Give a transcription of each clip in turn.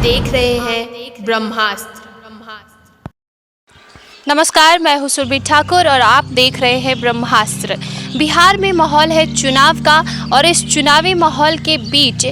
देख रहे हैं ब्रह्मास्त्र। नमस्कार, मैं हूँ सुरभि ठाकुर और आप देख रहे हैं ब्रह्मास्त्र। बिहार में माहौल है चुनाव का और इस चुनावी माहौल के बीच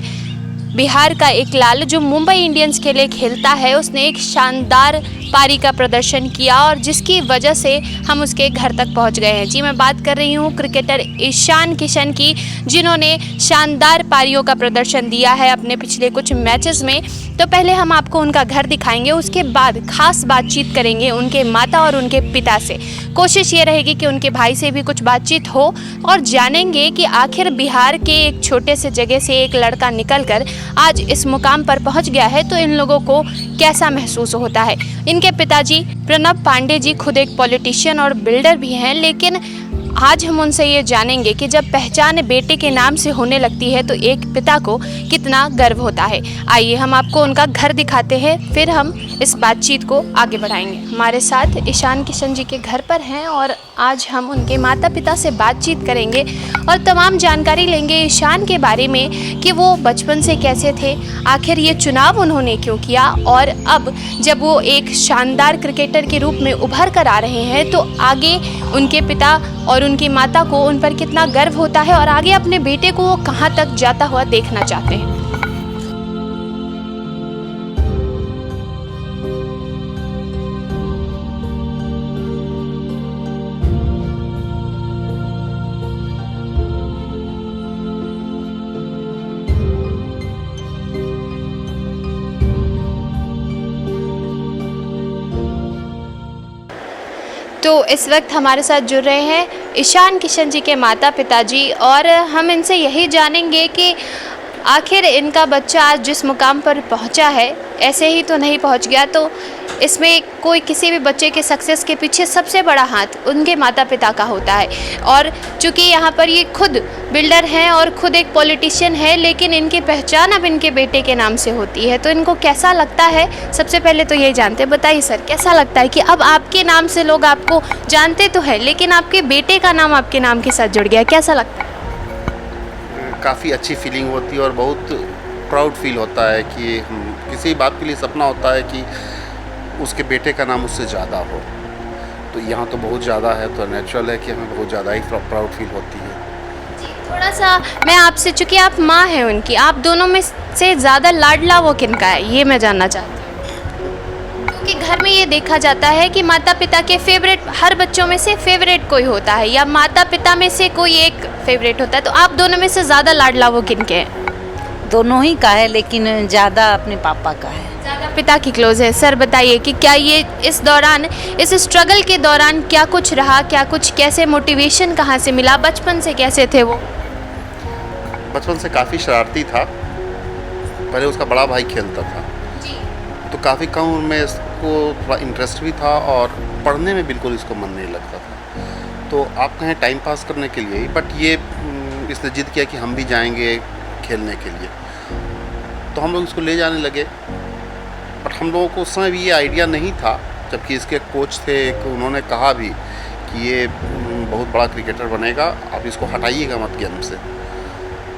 बिहार का एक लाल जो मुंबई इंडियंस के लिए खेलता है, उसने एक शानदार पारी का प्रदर्शन किया और जिसकी वजह से हम उसके घर तक पहुंच गए हैं। जी, मैं बात कर रही हूं क्रिकेटर ईशान किशन की, जिन्होंने शानदार पारियों का प्रदर्शन दिया है अपने पिछले कुछ मैचेस में। तो पहले हम आपको उनका घर दिखाएंगे, उसके बाद खास बातचीत करेंगे उनके माता और उनके पिता से। कोशिश ये रहेगी कि उनके भाई से भी कुछ बातचीत हो और जानेंगे कि आखिर बिहार के एक छोटे से जगह से एक लड़का निकलकर आज इस मुकाम पर पहुंच गया है तो इन लोगों को कैसा महसूस होता है। इनके पिताजी प्रणब पांडे जी खुद एक पॉलिटिशियन और बिल्डर भी हैं, लेकिन आज हम उनसे ये जानेंगे कि जब पहचान बेटे के नाम से होने लगती है तो एक पिता को कितना गर्व होता है। आइए हम आपको उनका घर दिखाते हैं, फिर हम इस बातचीत को आगे बढ़ाएंगे। हमारे साथ ईशान किशन जी के घर पर हैं और आज हम उनके माता पिता से बातचीत करेंगे और तमाम जानकारी लेंगे ईशान के बारे में कि वो बचपन से कैसे थे, आखिर ये चुनाव उन्होंने क्यों किया और अब जब वो एक शानदार क्रिकेटर के रूप में उभर कर आ रहे हैं तो आगे उनके पिता और उनकी माता को उन पर कितना गर्व होता है और आगे अपने बेटे को वो कहाँ तक जाता हुआ देखना चाहते हैं। तो इस वक्त हमारे साथ जुड़ रहे हैं ईशान किशन जी के माता पिताजी और हम इनसे यही जानेंगे कि आखिर इनका बच्चा आज जिस मुकाम पर पहुंचा है ऐसे ही तो नहीं पहुंच गया, तो इसमें कोई किसी भी बच्चे के सक्सेस के पीछे सबसे बड़ा हाथ उनके माता पिता का होता है। और चूँकि यहाँ पर ये खुद बिल्डर हैं और खुद एक पॉलिटिशियन है, लेकिन इनकी पहचान अब इनके बेटे के नाम से होती है, तो इनको कैसा लगता है सबसे पहले तो यही जानते हैं। बताइए सर, कैसा लगता है कि अब आपके नाम से लोग आपको जानते तो है लेकिन आपके बेटे का नाम आपके नाम के साथ जुड़ गया, कैसा लगता है? काफ़ी अच्छी फीलिंग होती है और बहुत प्राउड फील होता है कि किसी बात के लिए सपना होता है कि उसके बेटे का नाम उससे ज़्यादा हो, तो यहाँ तो बहुत ज़्यादा है तो नेचुरल है कि हमें बहुत ज़्यादा ही प्राउड फील होती है। थोड़ा सा मैं आपसे, चूँकि आप माँ हैं उनकी, आप दोनों में से ज़्यादा लाडला वो किनका है ये मैं जानना चाहती हूँ, क्योंकि घर में ये देखा जाता है कि माता पिता के फेवरेट, हर बच्चों में से फेवरेट कोई होता है या माता पिता में से कोई एक फेवरेट होता है, तो आप दोनों में से ज़्यादा लाडला वो किनके हैं? दोनों ही का है लेकिन ज़्यादा अपने पापा का है। ज़्यादा पिता की क्लोज है। सर बताइए कि क्या ये इस दौरान, इस स्ट्रगल के दौरान क्या कुछ रहा, क्या कुछ, कैसे मोटिवेशन कहाँ से मिला, बचपन से कैसे थे वो? बचपन से काफ़ी शरारती था, पहले उसका बड़ा भाई खेलता था जी। तो काफ़ी कम उम्र में इसको थोड़ा इंटरेस्ट भी था और पढ़ने में बिल्कुल इसको मन नहीं लगता था। तो आप कहें टाइम पास करने के लिए ही, बट ये इसने जिद किया कि हम भी जाएंगे खेलने के लिए, तो हम लोग इसको ले जाने लगे। बट हम लोगों को उस समय भी ये आइडिया नहीं था, जबकि इसके कोच थे, उन्होंने कहा भी कि ये बहुत बड़ा क्रिकेटर बनेगा, आप इसको हटाइएगा मत गेम से।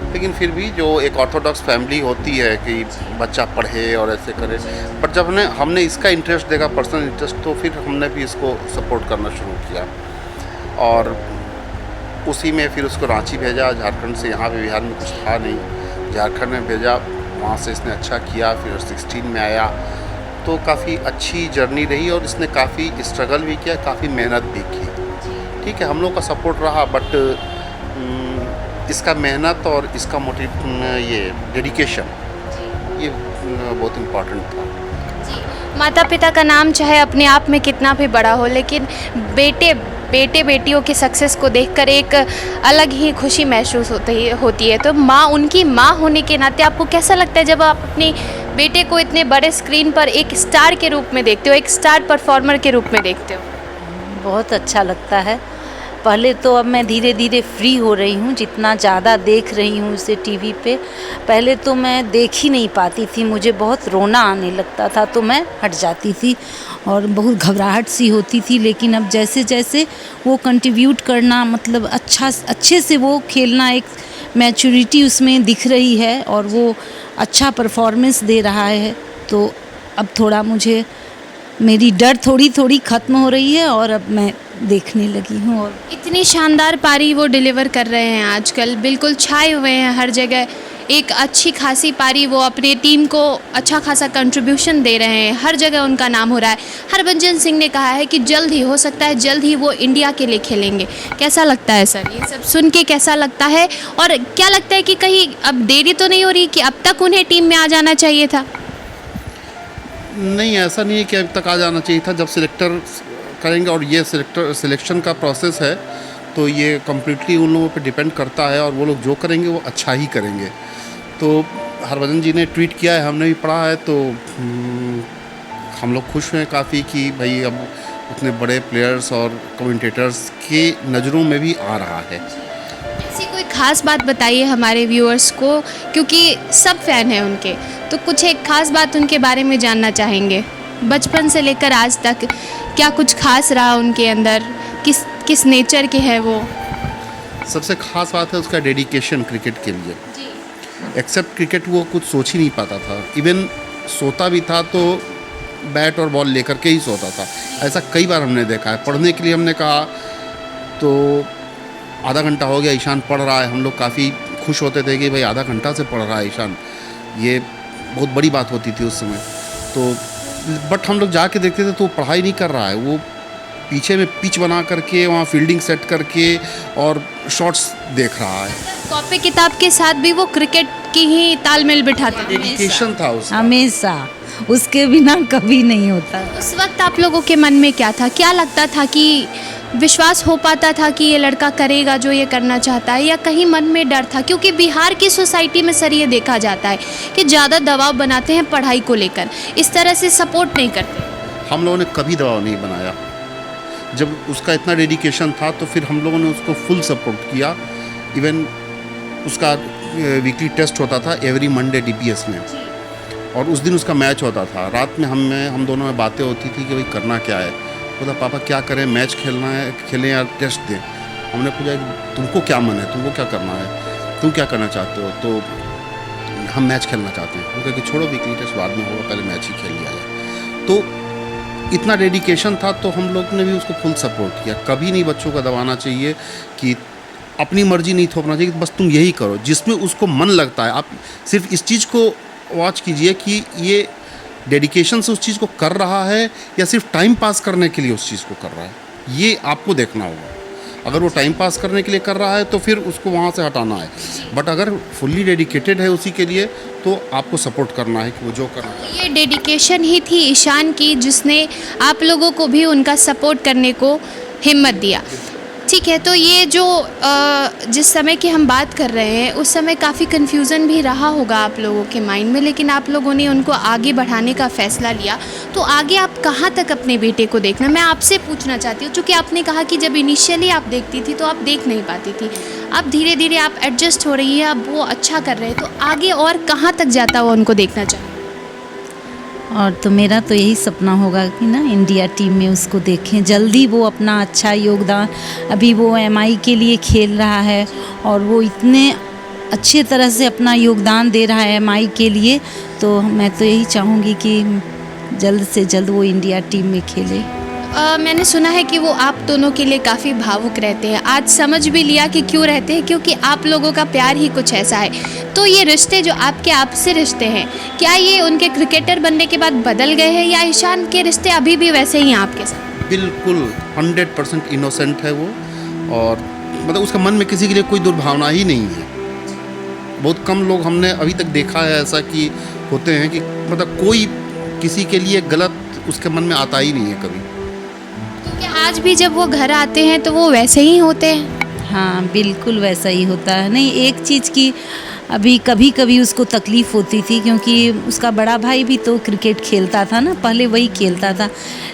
लेकिन फिर भी जो एक ऑर्थोडॉक्स फैमिली होती है कि बच्चा पढ़े और ऐसे करे, बट जब हमने इसका इंटरेस्ट देखा, पर्सनल इंटरेस्ट, तो फिर हमने भी इसको सपोर्ट करना शुरू किया और उसी में फिर उसको रांची भेजा झारखंड से। यहाँ पे बिहार में कुछ था नहीं, झारखंड में भेजा, वहाँ से इसने अच्छा किया, फिर 16 में आया, तो काफ़ी अच्छी जर्नी रही और इसने काफ़ी स्ट्रगल भी किया, काफ़ी मेहनत भी की। ठीक है, हम लोग का सपोर्ट रहा, बट इसका मेहनत और इसका ये डेडिकेशन ये बहुत इम्पोर्टेंट था। माता पिता का नाम चाहे अपने आप में कितना भी बड़ा हो, लेकिन बेटे बेटियों की सक्सेस को देखकर एक अलग ही खुशी महसूस होती है। तो माँ, उनकी माँ होने के नाते आपको कैसा लगता है जब आप अपने बेटे को इतने बड़े स्क्रीन पर एक स्टार के रूप में देखते हो, एक स्टार परफॉर्मर के रूप में देखते हो? बहुत अच्छा लगता है। पहले तो अब मैं धीरे धीरे फ्री हो रही हूँ, जितना ज़्यादा देख रही हूँ उसे टीवी पे। पहले तो मैं देख ही नहीं पाती थी, मुझे बहुत रोना आने लगता था तो मैं हट जाती थी और बहुत घबराहट सी होती थी। लेकिन अब जैसे जैसे वो कंट्रीब्यूट करना, मतलब अच्छे से वो खेलना, एक मैच्योरिटी उसमें दिख रही है और वो अच्छा परफॉर्मेंस दे रहा है, तो अब थोड़ा मुझे मेरी डर थोड़ी ख़त्म हो रही है और अब मैं देखने लगी हूँ। और इतनी शानदार पारी वो डिलीवर कर रहे हैं आजकल, बिल्कुल छाए हुए हैं हर जगह। एक अच्छी खासी पारी वो अपने टीम को अच्छा खासा कंट्रीब्यूशन दे रहे हैं, हर जगह उनका नाम हो रहा है। हरभजन सिंह ने कहा है कि जल्द ही हो सकता है, जल्द ही वो इंडिया के लिए खेलेंगे। कैसा लगता है सर ये सब सुन के, कैसा लगता है? और क्या लगता है कि कहीं अब देरी तो नहीं हो रही कि अब तक उन्हें टीम में आ जाना चाहिए था? नहीं, ऐसा नहीं है कि अब तक आ जाना चाहिए था। जब सिलेक्टर करेंगे, और ये सिलेक्शन का प्रोसेस है, तो ये कम्प्लीटली उन लोगों पे डिपेंड करता है, और वो लोग जो करेंगे वो अच्छा ही करेंगे। तो हरभजन जी ने ट्वीट किया है, हमने भी पढ़ा है, तो हम लोग खुश हुए काफ़ी कि भाई अब उतने बड़े प्लेयर्स और कमेंटेटर्स के नज़रों में भी आ रहा है। ऐसी कोई ख़ास बात बताइए हमारे व्यूअर्स को, क्योंकि सब फ़ैन हैं उनके, तो कुछ एक ख़ास बात उनके बारे में जानना चाहेंगे। बचपन से लेकर आज तक क्या कुछ खास रहा उनके अंदर, किस नेचर के हैं वो? सबसे ख़ास बात है उसका डेडिकेशन क्रिकेट के लिए। एक्सेप्ट क्रिकेट वो कुछ सोच ही नहीं पाता था। इवन सोता भी था तो बैट और बॉल लेकर के ही सोता था। ऐसा कई बार हमने देखा है। पढ़ने के लिए हमने कहा तो आधा घंटा हो गया, ईशान पढ़ रहा है। हम लोग काफ़ी खुश होते थे कि भाई आधा घंटा से पढ़ रहा है ईशान, ये बहुत बड़ी बात होती थी उस समय। तो बट हम लोग जाके देखते थे तो वो पढ़ाई नहीं कर रहा है, वो पीछे में पिच बना करके वहाँ फील्डिंग सेट करके और शॉट्स देख रहा है। कॉपी किताब के साथ भी वो क्रिकेट की ही तालमेल बिठाते थे। डेडिकेशन था उसका, हमेशा, उसके बिना कभी नहीं होता। उस वक्त आप लोगों के मन में क्या था? क्या लगता था कि विश्वास हो पाता था कि ये लड़का करेगा जो ये करना चाहता है, या कहीं मन में डर था? क्योंकि बिहार की सोसाइटी में सर ये देखा जाता है कि ज़्यादा दबाव बनाते हैं पढ़ाई को लेकर, इस तरह से सपोर्ट नहीं करते। हम लोगों ने कभी दबाव नहीं बनाया। जब उसका इतना डेडिकेशन था तो फिर हम लोगों ने उसको फुल सपोर्ट किया। इवन उसका वीकली टेस्ट होता था एवरी मंडे डीपीएस में, और उस दिन उसका मैच होता था। रात में हम दोनों में बातें होती थी कि भाई करना क्या है। बोला पापा क्या करें, मैच खेलना है, खेलें या टेस्ट दें। हमने पूछा तुमको क्या मन है, तुमको क्या करना है, तुम क्या करना चाहते हो? तो हम मैच खेलना चाहते हैं। हम कहा कि छोड़ो वीकली टेस्ट बाद में होगा, पहले मैच ही खेल लिया जाए। तो इतना डेडिकेशन था तो हम लोग ने भी उसको फुल सपोर्ट किया। कभी नहीं बच्चों का दबाना चाहिए कि अपनी मर्जी नहीं थोपना चाहिए, बस तुम यही करो जिसमें उसको मन लगता है। आप सिर्फ इस चीज़ को वॉच कीजिए कि ये डेडिकेशन से उस चीज़ को कर रहा है या सिर्फ टाइम पास करने के लिए उस चीज़ को कर रहा है, ये आपको देखना होगा। अगर वो टाइम पास करने के लिए कर रहा है तो फिर उसको वहाँ से हटाना है, बट अगर फुल्ली डेडिकेटेड है उसी के लिए तो आपको सपोर्ट करना है कि वो जो कर रहा है। ये डेडिकेशन ही थी ईशान की जिसने आप लोगों को भी उनका सपोर्ट करने को हिम्मत दिया। ठीक है, तो ये जो जिस समय की हम बात कर रहे हैं उस समय काफ़ी कन्फ्यूज़न भी रहा होगा आप लोगों के माइंड में, लेकिन आप लोगों ने उनको आगे बढ़ाने का फ़ैसला लिया। तो आगे आप कहाँ तक अपने बेटे को देखना, मैं आपसे पूछना चाहती हूँ, क्योंकि आपने कहा कि जब इनिशियली आप देखती थी तो आप देख नहीं पाती थी, अब धीरे धीरे आप एडजस्ट हो रही है, अब वो अच्छा कर रहे हैं, तो आगे और कहाँ तक जाता हुआ उनको देखना चाहिए? और तो मेरा तो यही सपना होगा कि ना इंडिया टीम में उसको देखें, जल्दी वो अपना अच्छा योगदान, अभी वो एमआई के लिए खेल रहा है और वो इतने अच्छे तरह से अपना योगदान दे रहा है एमआई के लिए, तो मैं तो यही चाहूँगी कि जल्द से जल्द वो इंडिया टीम में खेले। मैंने सुना है कि वो आप दोनों के लिए काफ़ी भावुक रहते हैं, आज समझ भी लिया कि क्यों रहते हैं, क्योंकि आप लोगों का प्यार ही कुछ ऐसा है। तो ये रिश्ते जो आपके आपसे रिश्ते हैं, क्या ये उनके क्रिकेटर बनने के बाद बदल गए हैं, या ईशान के रिश्ते अभी भी वैसे ही हैं आपके साथ? बिल्कुल 100% इनोसेंट है वो, और मतलब उसका मन में किसी के लिए कोई दुर्भावना ही नहीं है। बहुत कम लोग हमने अभी तक देखा है ऐसा कि होते हैं कि मतलब कोई किसी के लिए गलत उसके मन में आता ही नहीं है कभी। तो क्या आज भी जब वो घर आते हैं तो वो वैसे ही होते हैं? हाँ, बिल्कुल वैसा ही होता है। नहीं, एक चीज़ की अभी कभी कभी उसको तकलीफ़ होती थी, क्योंकि उसका बड़ा भाई भी तो क्रिकेट खेलता था ना, पहले वही खेलता था,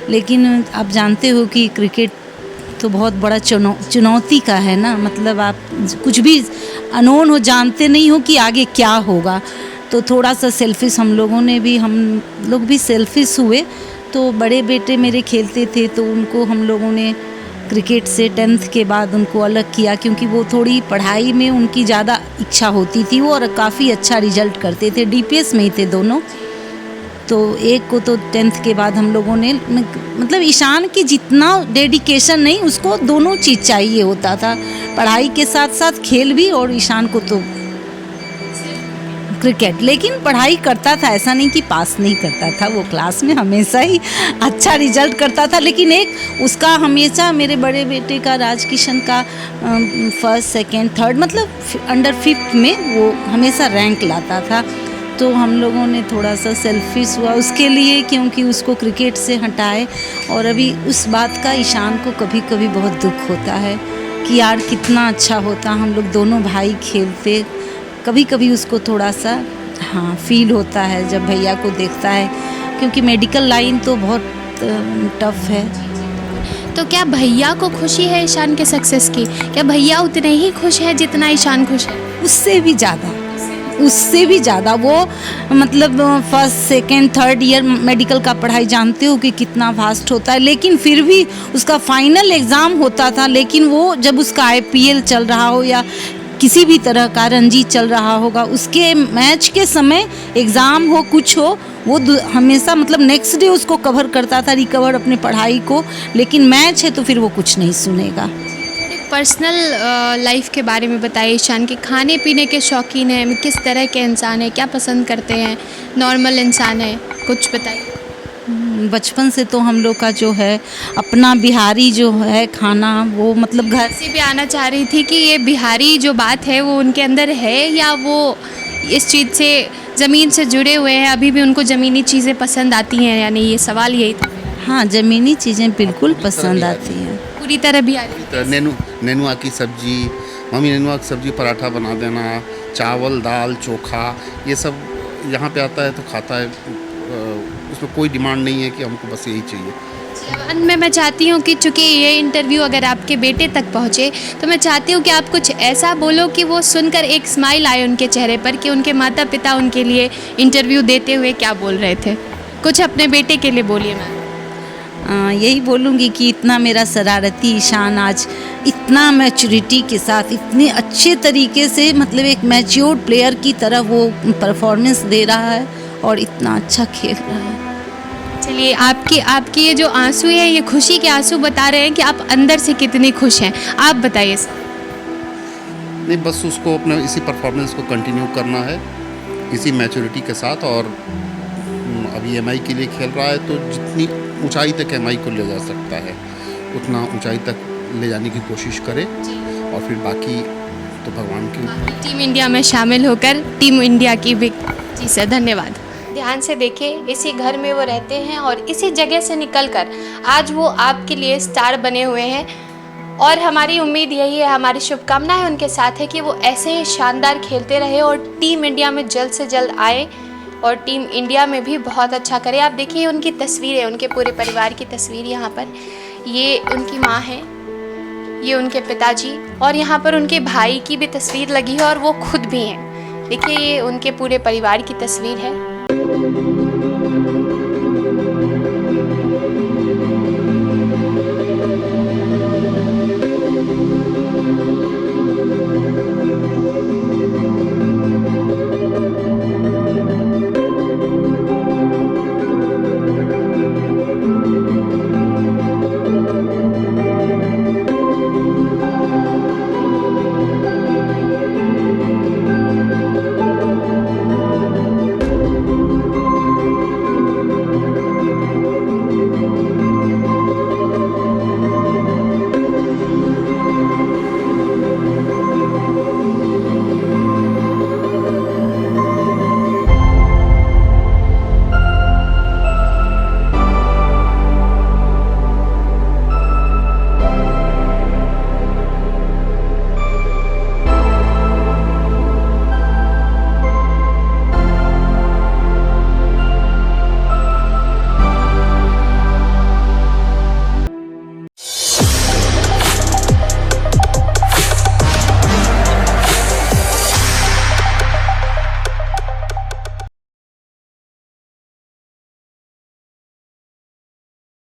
लेकिन आप जानते हो कि क्रिकेट तो बहुत बड़ा चुनौती का है ना, मतलब आप कुछ भी अनोन हो, जानते नहीं हो कि आगे क्या होगा, तो थोड़ा सा सेल्फिश हम लोग भी सेल्फिश हुए। तो बड़े बेटे मेरे खेलते थे तो उनको हम लोगों ने क्रिकेट से 10th के बाद उनको अलग किया, क्योंकि वो थोड़ी पढ़ाई में उनकी ज़्यादा इच्छा होती थी वो, और काफ़ी अच्छा रिजल्ट करते थे, डीपीएस में ही थे दोनों। तो एक को तो 10th के बाद हम लोगों ने मतलब ईशान की जितना डेडिकेशन नहीं, उसको दोनों चीज़ चाहिए होता था, पढ़ाई के साथ साथ खेल भी, और ईशान को तो क्रिकेट। लेकिन पढ़ाई करता था, ऐसा नहीं कि पास नहीं करता था, वो क्लास में हमेशा ही अच्छा रिजल्ट करता था। लेकिन एक उसका हमेशा, मेरे बड़े बेटे का, राज किशन का, फर्स्ट सेकंड थर्ड मतलब अंडर 5th में वो हमेशा रैंक लाता था। तो हम लोगों ने थोड़ा सा सेल्फिश हुआ उसके लिए, क्योंकि उसको क्रिकेट से हटाए। और अभी उस बात का ईशान को कभी कभी बहुत दुख होता है कि यार कितना अच्छा होता, हम लोग दोनों भाई खेलते। कभी कभी उसको थोड़ा सा फील होता है जब भैया को देखता है, क्योंकि मेडिकल लाइन तो बहुत टफ है। तो क्या भैया को खुशी है ईशान के सक्सेस की? क्या भैया उतने ही खुश है जितना ईशान खुश है? उससे भी ज़्यादा वो मतलब first second third year medical का पढ़ाई जानते हो कि कितना वास्ट होता है। लेकिन फिर भी उसका फाइनल एग्ज़ाम होता था, लेकिन वो जब उसका IPL चल रहा हो या किसी भी तरह का रणजी चल रहा होगा, उसके मैच के समय एग्ज़ाम हो कुछ हो, वो हमेशा मतलब नेक्स्ट डे उसको कवर करता था, रिकवर अपने पढ़ाई को। लेकिन मैच है तो फिर वो कुछ नहीं सुनेगा। पर्सनल लाइफ के बारे में बताइए। ईशान के खाने पीने के शौकीन हैं, किस तरह के इंसान है, क्या पसंद करते हैं, नॉर्मल इंसान है, कुछ बताइए। बचपन से तो हम लोग का जो है अपना बिहारी जो है खाना, वो मतलब घर से भी आना चाह रही थी कि ये बिहारी जो बात है वो उनके अंदर है, या वो इस चीज़ से ज़मीन से जुड़े हुए हैं, अभी भी उनको ज़मीनी चीज़ें पसंद आती हैं, यानी ये सवाल यही था। हाँ, ज़मीनी चीज़ें बिल्कुल पसंद आती हैं, पूरी तरह भी आ रही है। नेनुआ की सब्जी, मम्मी नेनुआ की सब्जी, पराठा बना देना, चावल दाल चोखा, ये सब यहाँ पे आता है तो खाता है। उसमें कोई डिमांड नहीं है कि हमको बस यही चाहिए। अंत में मैं चाहती हूँ कि चूँकि ये इंटरव्यू अगर आपके बेटे तक पहुँचे, तो मैं चाहती हूँ कि आप कुछ ऐसा बोलो कि वो सुनकर एक स्माइल आए उनके चेहरे पर, कि उनके माता पिता उनके लिए इंटरव्यू देते हुए क्या बोल रहे थे। कुछ अपने बेटे के लिए बोलिए। मैम यही बोलूँगी कि इतना मेरा शरारती ईशान आज इतना मैच्योरिटी के साथ, इतने अच्छे तरीके से, मतलब एक मैच्योर्ड प्लेयर की तरह वो परफॉर्मेंस दे रहा है और इतना अच्छा खेल रहा है। चलिए, आपकी ये जो आंसू है, ये खुशी के आंसू बता रहे हैं कि आप अंदर से कितनी खुश हैं। आप बताइए सर। नहीं, बस उसको अपने इसी परफॉर्मेंस को कंटिन्यू करना है, इसी मैच्योरिटी के साथ। और अभी MI के लिए खेल रहा है, तो जितनी ऊंचाई तक MI को ले जा सकता है उतना ऊंचाई तक ले जाने की कोशिश करे, और फिर बाकी तो भगवान की। टीम इंडिया में शामिल होकर टीम इंडिया की भी। जी सर, धन्यवाद। ध्यान से देखिए, इसी घर में वो रहते हैं और इसी जगह से निकलकर आज वो आपके लिए स्टार बने हुए हैं। और हमारी उम्मीद यही है, हमारी शुभकामनाएं उनके साथ है कि वो ऐसे ही शानदार खेलते रहे और टीम इंडिया में जल्द से जल्द आए और टीम इंडिया में भी बहुत अच्छा करे। आप देखिए उनकी तस्वीरें, उनके पूरे परिवार की तस्वीर यहाँ पर। ये उनकी माँ है, ये उनके पिताजी, और यहाँ पर उनके भाई की भी तस्वीर लगी है और वो खुद भी हैं। देखिए, ये उनके पूरे परिवार की तस्वीर है।